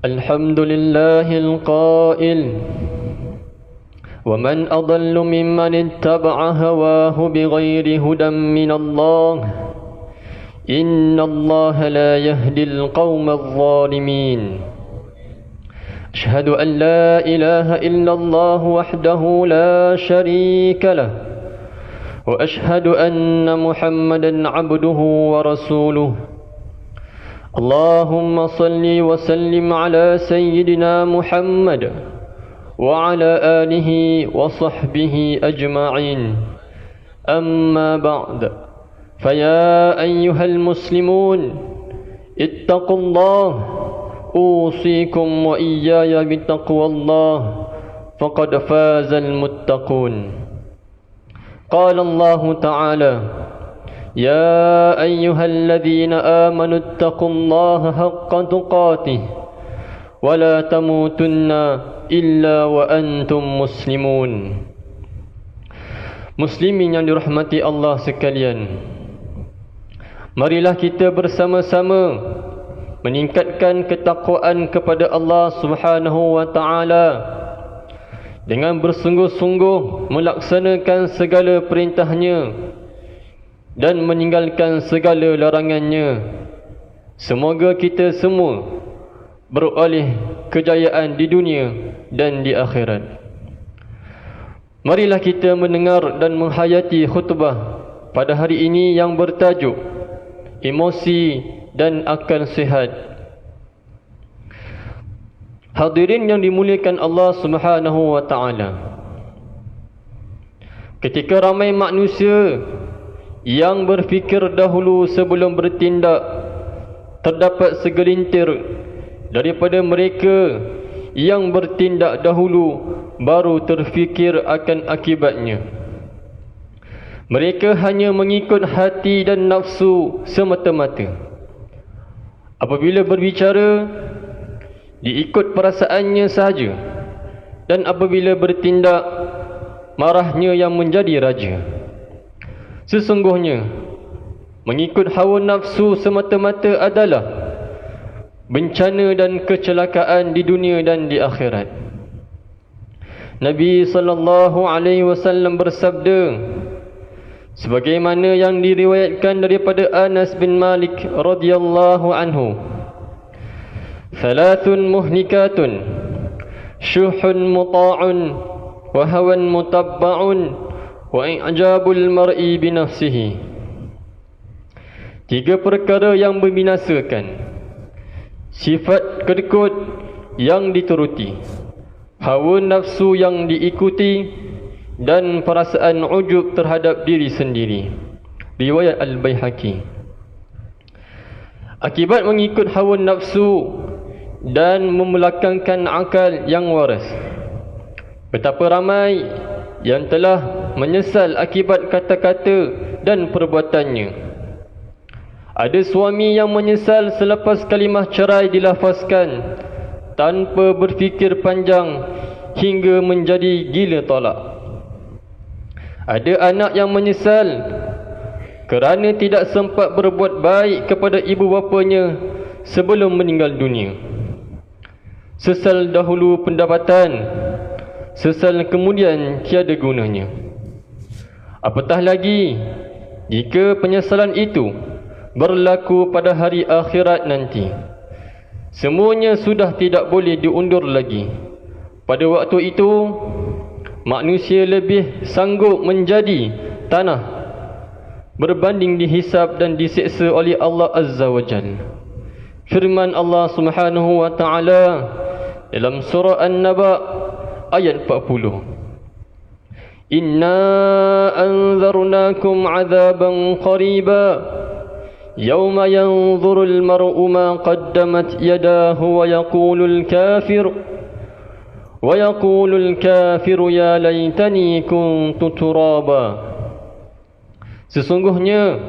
الحمد لله القائل ومن أضل ممن اتبع هواه بغير هدى من الله إن الله لا يهدي القوم الظالمين أشهد أن لا إله إلا الله وحده لا شريك له وأشهد أن محمدا عبده ورسوله اللهم صل وسلم على سيدنا محمد وعلى آله وصحبه أجمعين أما بعد فيا أيها المسلمون اتقوا الله أوصيكم وإياي بتقوى الله فقد فاز المتقون قال الله تعالى يا أيها الذين آمنوا اتقوا الله حق تقاته ولا تموتن إلا وأنتم مسلمون. Muslimin yang dirahmati Allah sekalian, marilah kita bersama-sama meningkatkan ketakwaan kepada Allah Subhanahu wa taala dengan bersungguh-sungguh melaksanakan segala perintahnya dan meninggalkan segala larangannya. Semoga kita semua beroleh kejayaan di dunia dan di akhirat. Marilah kita mendengar dan menghayati khutbah pada hari ini yang bertajuk Emosi dan Akal Sihat. Hadirin yang dimuliakan Allah Subhanahu wa taala, ketika ramai manusia yang berfikir dahulu sebelum bertindak, terdapat segelintir daripada mereka yang bertindak dahulu baru terfikir akan akibatnya. Mereka hanya mengikut hati dan nafsu semata-mata. Apabila berbicara, diikut perasaannya sahaja, dan apabila bertindak, marahnya yang menjadi raja. Sesungguhnya mengikut hawa nafsu semata-mata adalah bencana dan kecelakaan di dunia dan di akhirat. Nabi sallallahu alaihi wasallam bersabda sebagaimana yang diriwayatkan daripada Anas bin Malik radhiyallahu anhu, "Thalathun muhlikatun, syuhun muta'un, wa hawan mutabba'un, wa i'jabul mar'i binafsihi." Tiga perkara yang membinasakan: sifat kedekut yang dituruti, hawa nafsu yang diikuti, dan perasaan ujub terhadap diri sendiri. Riwayat Al-Baihaqi. Akibat mengikut hawa nafsu dan membelakangkan akal yang waras, betapa ramai yang telah menyesal akibat kata-kata dan perbuatannya. Ada suami yang menyesal selepas kalimah cerai dilafazkan tanpa berfikir panjang hingga menjadi gila tolak. Ada anak yang menyesal kerana tidak sempat berbuat baik kepada ibu bapanya sebelum meninggal dunia. Sesal dahulu pendapatan, sesal kemudian tiada gunanya. Apatah lagi jika penyesalan itu berlaku pada hari akhirat nanti. Semuanya sudah tidak boleh diundur lagi. Pada waktu itu manusia lebih sanggup menjadi tanah berbanding dihisab dan disiksa oleh Allah Azza wa Jalla. Firman Allah Subhanahu wa taala dalam surah An-Naba ayat 40, "Inna anzarnakum 'adzaban qariba yawma yanzurul mar'u ma qaddamat yadahu wa yaqulul kafiru ya laitani kuntu turaba." Sesungguhnya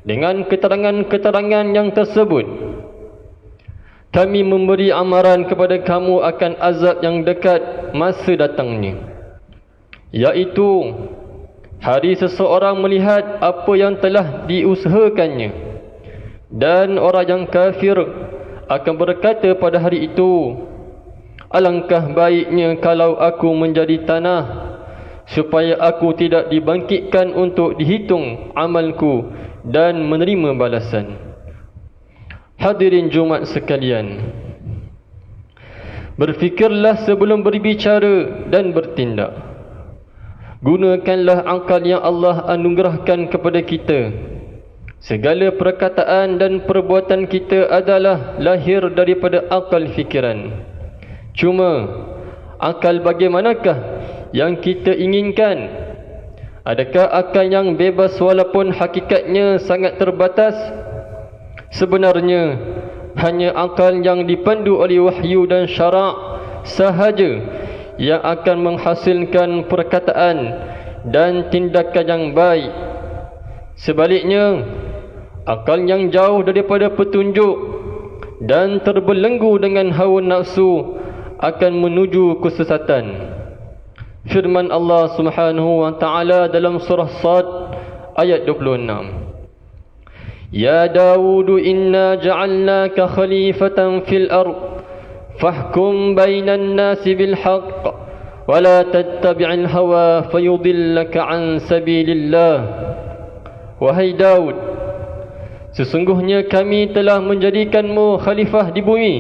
dengan keterangan-keterangan yang tersebut kami memberi amaran kepada kamu akan azab yang dekat masa datangnya, yaitu hari seseorang melihat apa yang telah diusahakannya, dan orang yang kafir akan berkata pada hari itu, alangkah baiknya kalau aku menjadi tanah, supaya aku tidak dibangkitkan untuk dihitung amalku dan menerima balasan. Hadirin Jumaat sekalian, berfikirlah sebelum berbicara dan bertindak. Gunakanlah akal yang Allah anugerahkan kepada kita. Segala perkataan dan perbuatan kita adalah lahir daripada akal fikiran. Cuma, akal bagaimanakah yang kita inginkan? Adakah akal yang bebas walaupun hakikatnya sangat terbatas? Sebenarnya, hanya akal yang dipandu oleh wahyu dan syarak sahaja yang akan menghasilkan perkataan dan tindakan yang baik. Sebaliknya, akal yang jauh daripada petunjuk dan terbelenggu dengan hawa nafsu akan menuju kesesatan. Firman Allah Subhanahu wa taala dalam surah Sad ayat 26. Ya Daud, inna ja'alnaka khalifatan fil ard fahkum bainan nasi bil haqq wa la tattabi'il hawa fayudillaka an sabilillah. Wahai Daud, sesungguhnya kami telah menjadikanmu khalifah di bumi,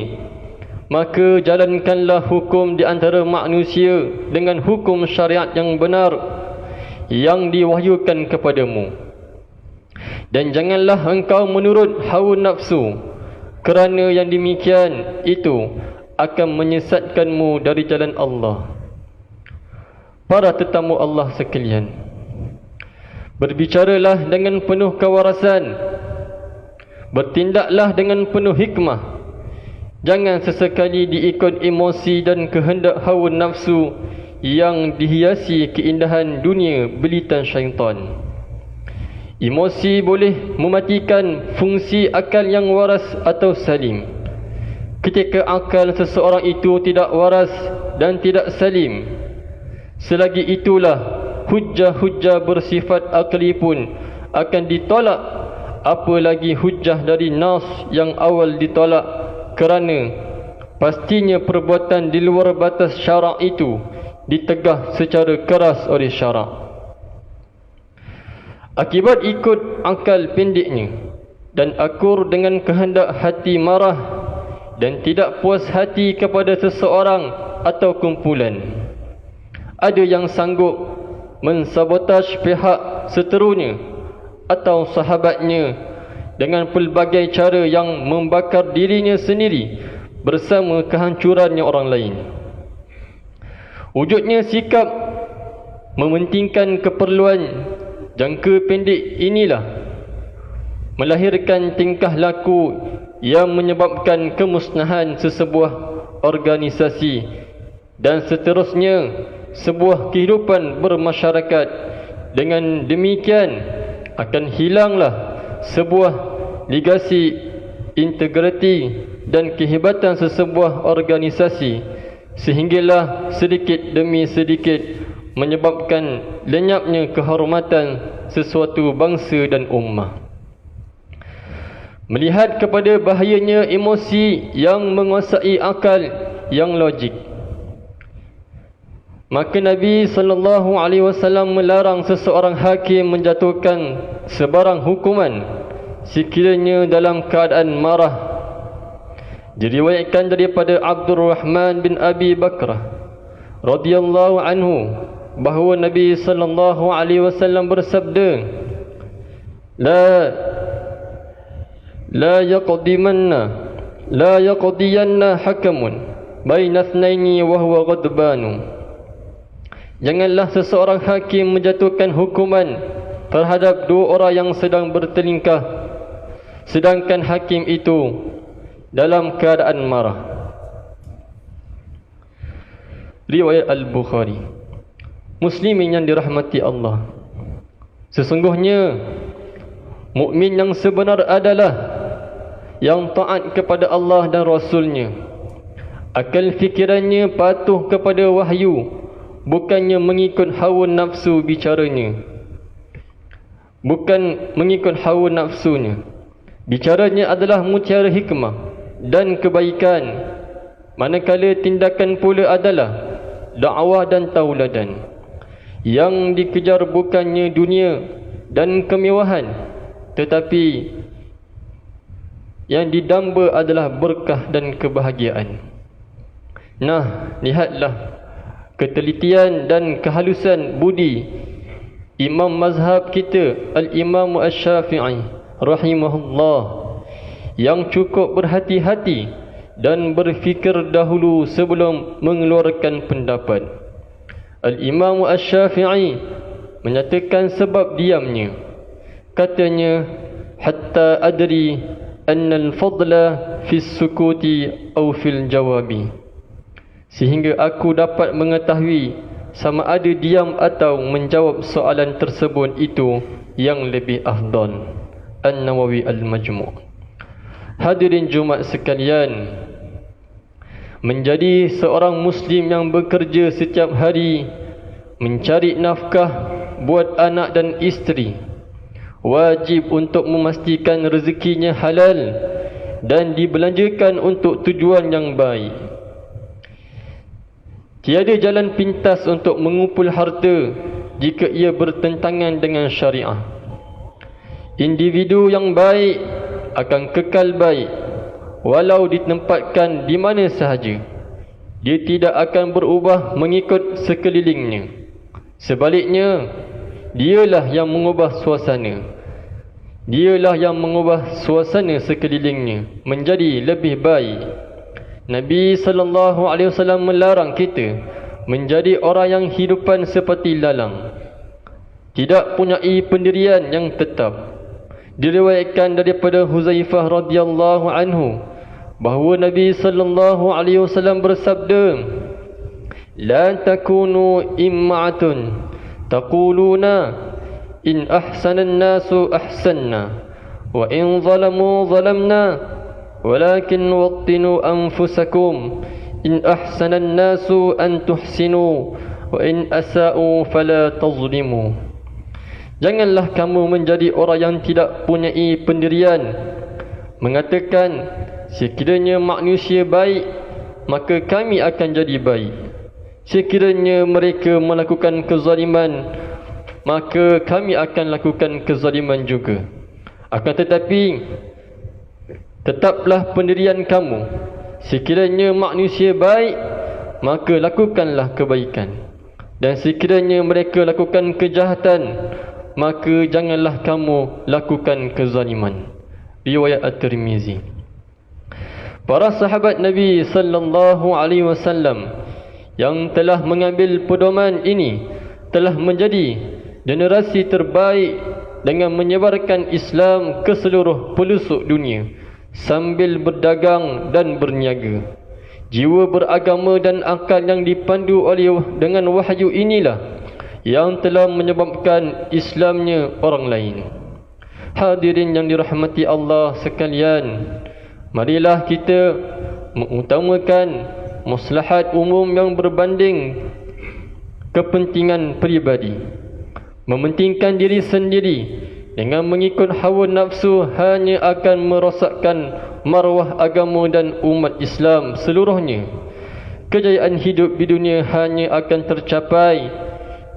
maka jalankanlah hukum di antara manusia dengan hukum syariat yang benar yang diwahyukan kepadamu. Dan janganlah engkau menurut hawa nafsu, kerana yang demikian itu akan menyesatkanmu dari jalan Allah. Para tetamu Allah sekalian, berbicaralah dengan penuh kewarasan, bertindaklah dengan penuh hikmah. Jangan sesekali diikut emosi dan kehendak hawa nafsu yang dihiasi keindahan dunia belitan syaitan. Emosi boleh mematikan fungsi akal yang waras atau salim. Ketika akal seseorang itu tidak waras dan tidak salim, selagi itulah hujjah-hujjah bersifat akli pun akan ditolak, apalagi hujjah dari nas yang awal ditolak, kerana pastinya perbuatan di luar batas syarak itu ditegah secara keras oleh syarak. Akibat ikut akal pendeknya dan akur dengan kehendak hati marah dan tidak puas hati kepada seseorang atau kumpulan, ada yang sanggup mensabotaj pihak seterunya atau sahabatnya dengan pelbagai cara yang membakar dirinya sendiri bersama kehancurannya orang lain. Wujudnya sikap mementingkan keperluan jangka pendek inilah melahirkan tingkah laku yang menyebabkan kemusnahan sesebuah organisasi dan seterusnya sebuah kehidupan bermasyarakat. Dengan demikian akan hilanglah sebuah legasi, integriti dan kehebatan sesebuah organisasi, sehinggalah sedikit demi sedikit menyebabkan lenyapnya kehormatan sesuatu bangsa dan ummah. Melihat kepada bahayanya emosi yang menguasai akal yang logik, maka Nabi SAW melarang seseorang hakim menjatuhkan sebarang hukuman sekiranya dalam keadaan marah. Diriwayatkan daripada Abdurrahman bin Abi Bakrah radhiyallahu anhu bahawa Nabi SAW bersabda, La yaqdiyanna hakamun baina ithnaini wa huwa ghadbanu. Janganlah seseorang hakim menjatuhkan hukuman terhadap dua orang yang sedang bertelingkah, sedangkan hakim itu dalam keadaan marah. Riwayat Al-Bukhari. Muslimin yang dirahmati Allah, sesungguhnya mukmin yang sebenar adalah yang taat kepada Allah dan Rasulnya. Akal fikirannya patuh kepada wahyu, bukannya mengikut hawa nafsu bicaranya. Bukan mengikut hawa nafsunya. Bicaranya adalah mutiara hikmah dan kebaikan, manakala tindakan pula adalah dakwah dan tauladan. Yang dikejar bukannya dunia dan kemewahan, tetapi yang didamba adalah berkah dan kebahagiaan. Nah, lihatlah ketelitian dan kehalusan budi imam mazhab kita, Al-Imam Asy-Syafi'i rahimahullah, yang cukup berhati-hati dan berfikir dahulu sebelum mengeluarkan pendapat. Al-Imam Asy-Syafi'i menyatakan sebab diamnya, katanya, hatta adri anna al-fadla fi sukuti aw fil jawabi, sehingga aku dapat mengetahui sama ada diam atau menjawab soalan tersebut itu yang lebih afdal. An-Nawawi Al-Majmu'. Hadirin Jumaat sekalian, menjadi seorang Muslim yang bekerja setiap hari mencari nafkah buat anak dan isteri, wajib untuk memastikan rezekinya halal dan dibelanjakan untuk tujuan yang baik. Tiada jalan pintas untuk mengumpul harta jika ia bertentangan dengan syariah. Individu yang baik akan kekal baik walau ditempatkan di mana sahaja. Dia tidak akan berubah mengikut sekelilingnya. Sebaliknya, dialah yang mengubah suasana. Dialah yang mengubah suasana sekelilingnya menjadi lebih baik. Nabi SAW melarang kita menjadi orang yang hidupan seperti lalang, tidak punyai pendirian yang tetap. Diriwayatkan daripada Huzaifah radhiyallahu anhu bahawa Nabi SAW bersabda, la takunu imma'atun taquluna in ahsana an-nasu ahsanna wa in zalamu zalamna walakin wattinu anfusakum in ahsana an-nasu an tuhsinu wa in asa'u fala tazlimu. Janganlah kamu menjadi orang yang tidak punyai pendirian, mengatakan sekiranya manusia baik maka kami akan jadi baik, sekiranya mereka melakukan kezaliman maka kami akan lakukan kezaliman juga. Akan tetapi tetaplah pendirian kamu, sekiranya manusia baik maka lakukanlah kebaikan, dan sekiranya mereka lakukan kejahatan maka janganlah kamu lakukan kezaliman. Riwayat At-Tirmizi. Para sahabat Nabi sallallahu alaihi wasallam yang telah mengambil pedoman ini telah menjadi generasi terbaik dengan menyebarkan Islam ke seluruh pelosok dunia sambil berdagang dan berniaga. Jiwa beragama dan akal yang dipandu oleh dengan wahyu inilah yang telah menyebabkan Islamnya orang lain. Hadirin yang dirahmati Allah sekalian, marilah kita mengutamakan maslahat umum yang berbanding kepentingan peribadi. Mementingkan diri sendiri dengan mengikut hawa nafsu hanya akan merosakkan maruah agama dan umat Islam seluruhnya. Kejayaan hidup di dunia hanya akan tercapai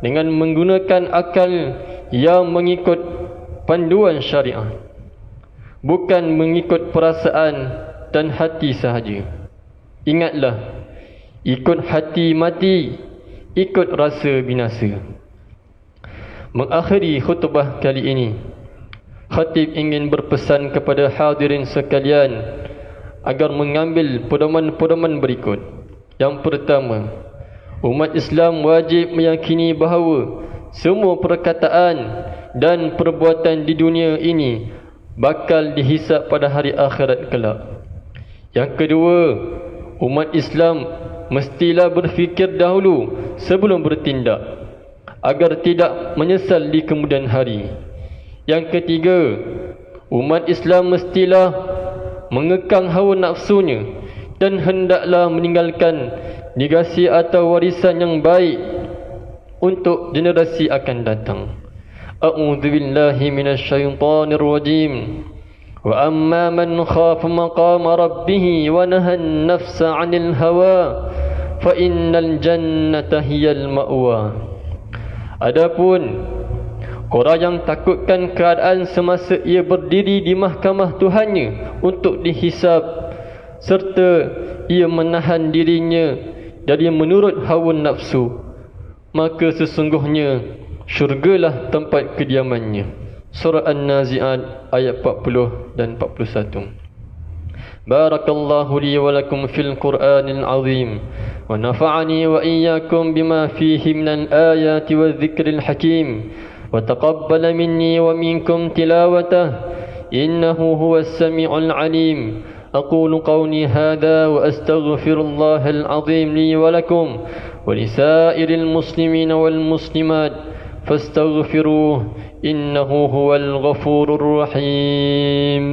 dengan menggunakan akal yang mengikut panduan syariah, bukan mengikut perasaan dan hati sahaja. Ingatlah, ikut hati mati, ikut rasa binasa. Mengakhiri khutbah kali ini, khatib ingin berpesan kepada hadirin sekalian agar mengambil pedoman-pedoman berikut. Yang pertama, umat Islam wajib meyakini bahawa semua perkataan dan perbuatan di dunia ini bakal dihisap pada hari akhirat kelak. Yang kedua, umat Islam mestilah berfikir dahulu sebelum bertindak agar tidak menyesal di kemudian hari. Yang ketiga, umat Islam mestilah mengekang hawa nafsunya dan hendaklah meninggalkan legasi atau warisan yang baik untuk generasi akan datang. A'udzu billahi minasyaitonir rajim. وأما من خاف مقام ربه ونهى النفس عن الهوى فإن الجنة هي المأوى. Adapun orang yang takutkan keadaan semasa ia berdiri di mahkamah Tuhannya untuk dihisab, serta ia menahan dirinya dari menurut hawa nafsu, maka sesungguhnya syurgalah tempat kediamannya. Surah An-Nazi'at ayat 40 dan 41. Barakallahu li wa lakum fil Qur'anil azim wa nafa'ani wa iyyakum bima fihi minal ayati wadh-dhikril hakim wa taqabbala minni wa minkum tilawatahu innahu huwas sami'ul alim. أقول قولي هذا وأستغفر الله العظيم لي ولكم ولسائر المسلمين والمسلمات فاستغفروه إنه هو الغفور الرحيم.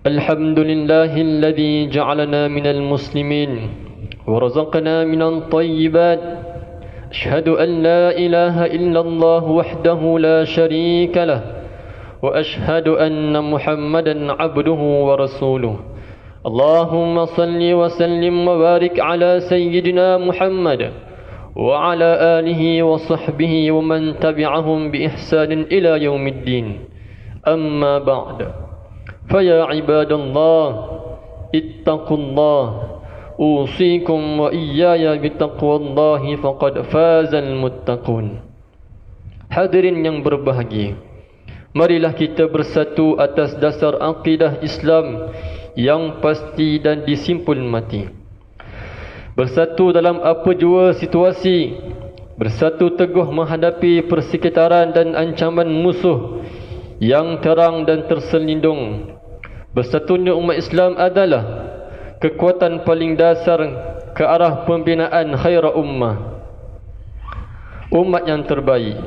الحمد لله الذي جعلنا من المسلمين ورزقنا من الطيبات. أشهد أن لا إله إلا الله وحده لا شريك له وأشهد أن محمدا عبده ورسوله. اللهم صل وسلم وبارك على سيدنا محمد وعلى آله وصحبه ومن تبعهم بإحسان إلى يوم الدين. أما بعد، فيا عباد الله اتقوا الله أوصيكم وإياي بتقوى الله فقد فاز المتقون. Hadirin yang berbahagia, marilah kita bersatu atas dasar akidah Islam yang pasti dan disimpul mati. Bersatu dalam apa jua situasi, bersatu teguh menghadapi persekitaran dan ancaman musuh yang terang dan terselindung. Bersatunya umat Islam adalah kekuatan paling dasar ke arah pembinaan khaira ummah, umat yang terbaik.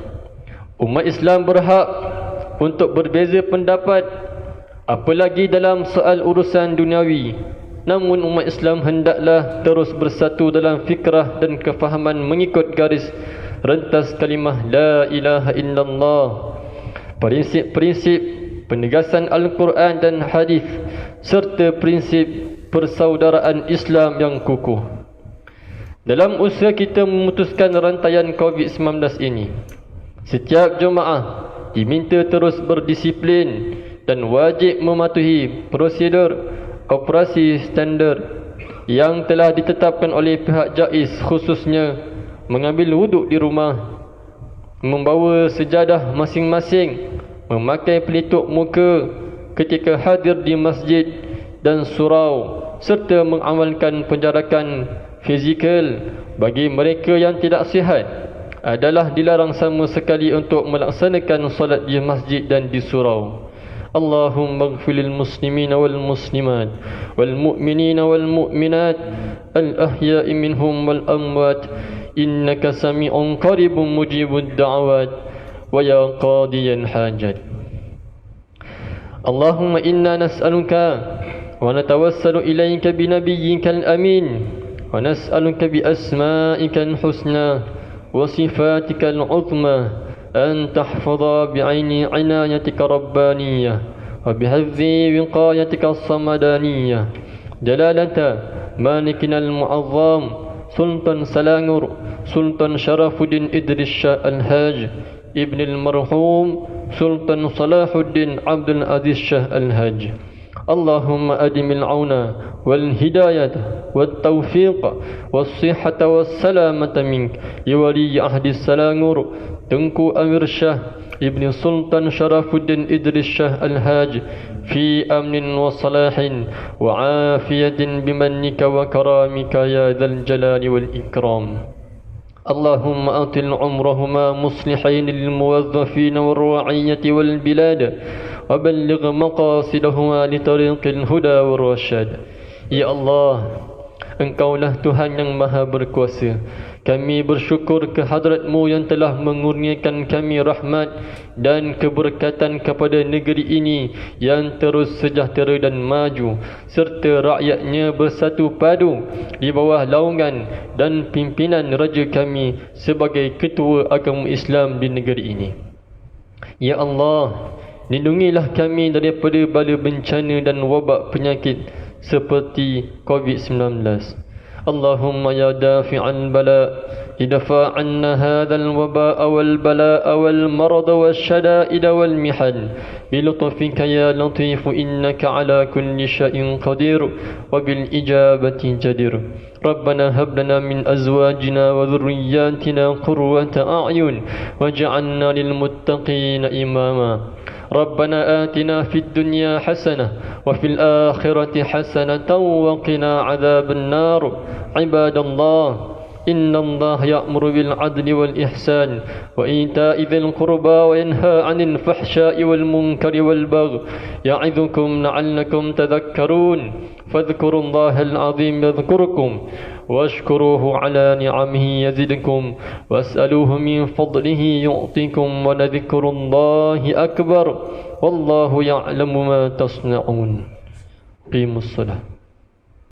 Umat Islam berhak untuk berbeza pendapat, apalagi dalam soal urusan duniawi. Namun umat Islam hendaklah terus bersatu dalam fikrah dan kefahaman mengikut garis rentas kalimah la ilaha illallah, prinsip-prinsip penegasan Al-Quran dan hadis, serta prinsip persaudaraan Islam yang kukuh. Dalam usaha kita memutuskan rantaian COVID-19 ini, setiap jemaah diminta terus berdisiplin dan wajib mematuhi prosedur operasi standard yang telah ditetapkan oleh pihak JAIS, khususnya mengambil wuduk di rumah, membawa sejadah masing-masing, memakai pelitup muka ketika hadir di masjid dan surau, serta mengamalkan penjarakan fizikal bagi mereka yang tidak sihat adalah dilarang sama sekali untuk melaksanakan solat di masjid dan di surau. Allahumma ighfir lil muslimina wal muslimat wal mu'minina wal mu'minat al ahya'i minhum wal amwat innaka sami'un qaribun mujibud da'awat wa ya qadiyan hajat. Allahumma inna nas'aluka wa natawassalu ilayka bi nabiyyika al-amin wa nas'aluka bi asma'ika al-husna wa sifatika al-'uzma an tahfadha bi'aini 'inayatika rabbaniyah wa bihadzi wiqayatika as-samadaniyah jalalata malikina al-mu'azzam Sultan Selangor Sultan Sharafuddin Idris Shah Al-Haj Ibn al-Marhum Sultan Salahuddin Abdul Aziz Shah Al-Haj. Allahumma adimil auna wal hidayah wal tawfiq wal sihhata wal salamata mink liwali ahdi Selangor Tengku Amir Shah Ibn Sultan Sharafuddin Idris Shah Al-Haj fi amnin wa salahin wa afiyatin bimannika wa karamika ya dhal jalali wal ikram. اللهم أطل عمرهما مصلحين للموظفين والرعية والبلاد وبلغ مقاصدهما لطريق الهدى والرشاد. Ya Allah, Engkaulah Tuhan yang Maha Berkuasa. Kami bersyukur ke hadratmu yang telah mengurniakan kami rahmat dan keberkatan kepada negeri ini yang terus sejahtera dan maju, serta rakyatnya bersatu padu di bawah naungan dan pimpinan Raja kami sebagai ketua agama Islam di negeri ini. Ya Allah, lindungilah kami daripada bala bencana dan wabak penyakit seperti COVID-19. Allahumma ya dafi'al bala idfa' anna hadzal waba' wal bala' wal marad wasyada'id wal mihan bi lutfika ya latif innaka ala kulli syai'in qadir wa bil ijabati jadir. Rabbana hab lana min azwajina wa dhurriyyatina qurrata a'yun waj'alna lil muttaqina imama. ربنا آتنا في الدنيا حسنة وفي الآخرة حسنة وقنا عذاب النار. عباد الله، إن الله يأمر بالعدل والإحسان وإيتاء ذي القربى وينهى عن الفحشاء والمنكر والبغي يعظكم لعلكم تذكرون. فاذكروا الله العظيم يذكركم واشكروه على نعمه يزدكم واسألوه من فضله يعطيكم ولذكر الله أكبر والله يعلم ما تصنعون. قيموا الصلاة.